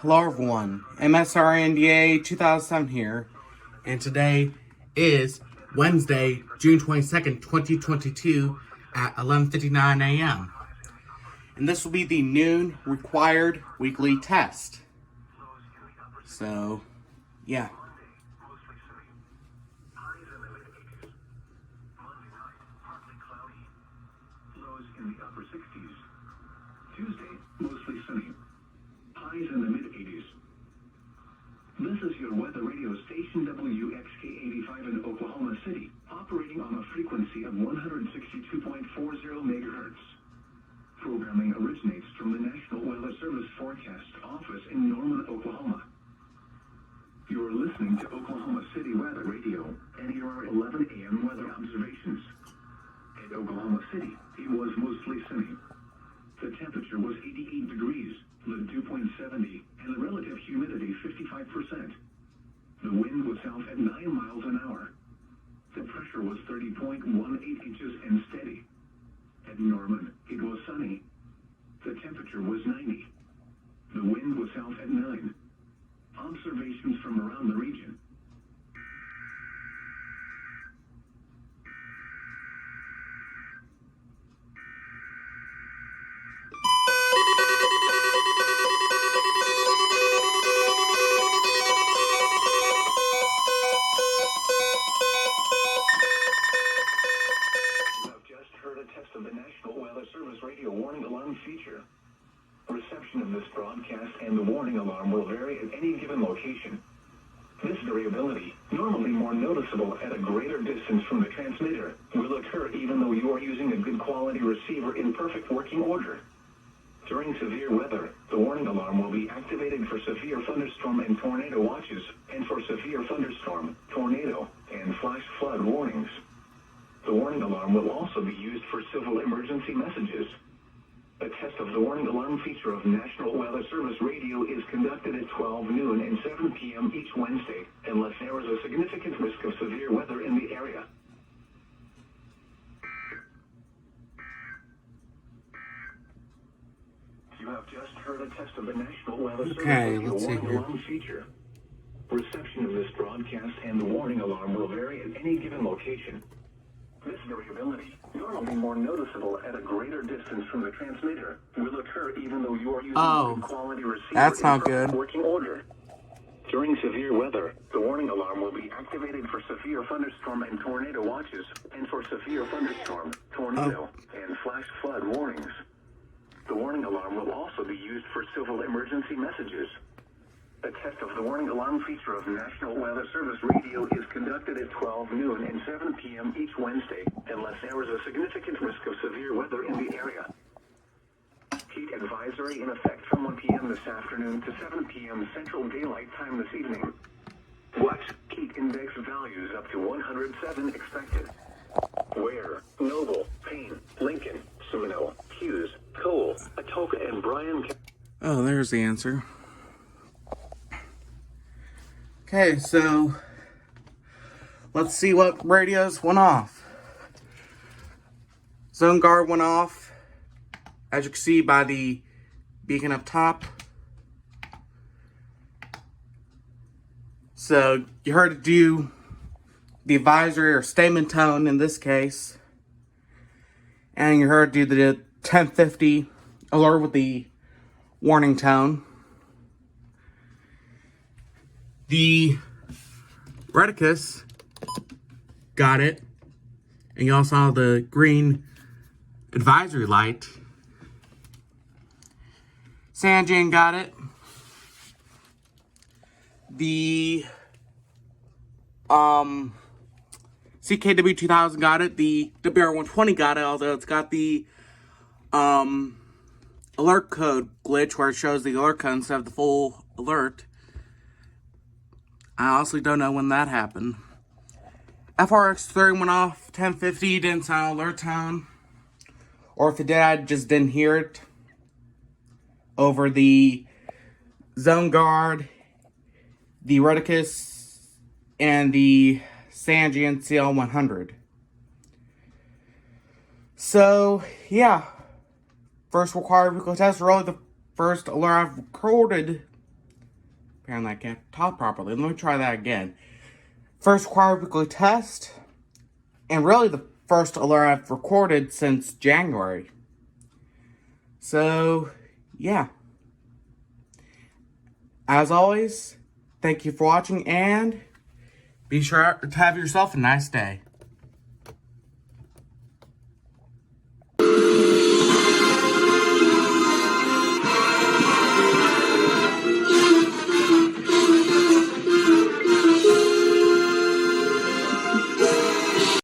Hello everyone, MSRNDA 2007 here, and today is Wednesday, June 22nd, 2022 at 11:59 a.m. And this will be the noon required weekly test. So, yeah. In the upper 60s. Tuesday, mostly sunny. Highs in the mid-80s. This is your weather radio station WXK85 in Oklahoma City, operating on a frequency of 162.40 megahertz. Programming originates from the National Weather Service Forecast Office in Norman, Oklahoma. You are listening to Oklahoma City Weather Radio, and here are 11 a.m. weather observations. In Oklahoma City, it was mostly sunny. The temperature was 88 degrees, the dew point 70, and the relative humidity 55%. The wind was south at 9 miles an hour. The pressure was 30.18 inches and steady. At Norman, it was sunny. The temperature was 90. The wind was south at 9. Observations from around the region. Of the National Weather Service radio warning alarm feature. Reception of this broadcast and the warning alarm will vary at any given location. This variability, normally more noticeable at a greater distance from the transmitter, will occur even though you are using a good quality receiver in perfect working order. During severe weather, the warning alarm will be activated for severe thunderstorm and tornado watches, and for severe thunderstorm, tornado, and flash flood warnings. The warning alarm will also be used for civil emergency messages. A test of the warning alarm feature of National Weather Service Radio is conducted at 12 noon and 7 p.m. each Wednesday, unless there is a significant risk of severe weather in the area. You have just heard a test of the National Weather Service Radio warning alarm feature. Reception of this broadcast and the warning alarm will vary at any given location. This variability, normally more noticeable at a greater distance from the transmitter, will occur even though you are using a good quality receiver that's not in perfect good. working order. During severe weather, the warning alarm will be activated for severe thunderstorm and tornado watches, and for severe thunderstorm, tornado, and flash flood warnings. The warning alarm will also be used for civil emergency messages. A test of the warning alarm feature of National Weather Service Radio is conducted at 12 noon and 7 p.m. each Wednesday, unless there is a significant risk of severe weather in the area. Heat advisory in effect from 1 p.m. this afternoon to 7 p.m. Central Daylight Time this evening. What? Heat index values up to 107 expected. Where? Noble, Payne, Lincoln, Seminole, Hughes, Cole, Atoka, and Bryan. Oh, there's the answer. Okay, so let's see what radios went off. Zone Guard went off, as you can see by the beacon up top. So you heard it do the advisory or statement tone in this case. And you heard it do the 1050 alert with the warning tone. The Retekess got it, and you also saw the green advisory light. Sanjan got it. The CKW 2000 got it. The WR120 got it, although it's got the alert code glitch where it shows the alert code instead of the full alert. I honestly don't know when that happened. FRX3 went off 1050, didn't sound alert tone. Or if it did, I just didn't hear it. Over the Zone Guard, the Retekess, and the Sanjan CL100. So, yeah. First required vehicle test, really the first alert I've recorded Apparently I can't talk properly. Let me try that again. First quadruplically test, and really the first alert I've recorded since January. So, yeah. As always, thank you for watching, and be sure to have yourself a nice day.